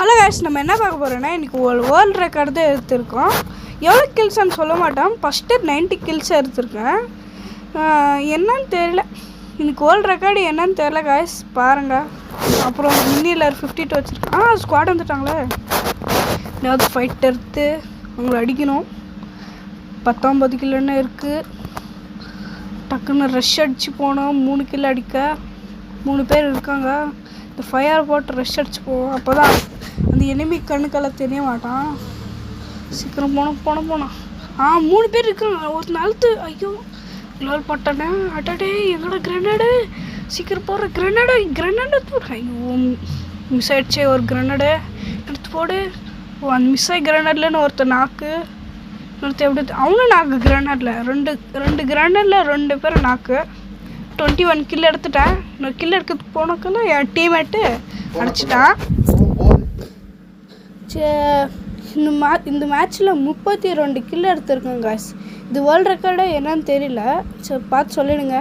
Hello guys, நம்ம என்ன பார்க்க போகிறோன்னா இன்றைக்கி ஒரு வேர்ல்டு ரெக்கார்டு தான் எடுத்திருக்கோம். எவ்வளோ கில்ஸ்ன்னு சொல்ல மாட்டோம். ஃபஸ்ட்டு 90 கில்ஸ் எடுத்திருக்கேன். என்னன்னு தெரியல, இன்றைக்கி வேர்ல்டு ரெக்கார்டு என்னன்னு தெரியல கைஸ், பாருங்கள். அப்புறம் மின்னிலர் 52 வச்சுருக்கேன். ஸ்குவாட் வந்துட்டாங்களே, ஏதாவது ஃபைட் எடுத்து அவங்கள அடிக்கணும். 19 கிலோன்னு இருக்குது. டக்குன்னு ரஷ் அடித்து போனோம். 3 கிலோ அடிக்க 3 பேர் இருக்காங்க. இந்த ஃபயர் போட்டு ரஷ் அடிச்சு போவோம். அப்போ தான் அந்த எனிமி கண்ணுக்கெல்லாம் தெரிய மாட்டான். சீக்கிரம் போனோம். 3 பேர் இருக்காங்க. ஒரு நாளுத்து ஐயோ லோல் போட்டேனே. அட்டடே எங்கட கிரனேடு, சீக்கிரம் போடுற கிரனேடு எடுத்து. ஐயோ மிஸ் ஆயிடுச்சே. ஒரு கிரனேடு எடுத்து போடு. அந்த மிஸ் ஆகி கிரனேட்லன்னு ஒருத்தர் நாக்கு, ஒருத்தர் எப்படி அவனும் நாக்கு கிரனேடில். ரெண்டு கிரனேடில் 2 பேர் நாக்கு. 21 கில் எடுத்துட்டேன். இன்னொரு கில் எடுக்கிறதுக்கு போனக்கெல்லாம் என் டீம்மேட்டு அடிச்சிட்டான். இந்த மேட்ச்சில் 32 கில் எடுத்திருக்கேன் காய்ஸ். இது வேர்ல்டு ரெக்கார்டு என்னன்னு தெரியல. சரி பார்த்து சொல்லிடுங்க.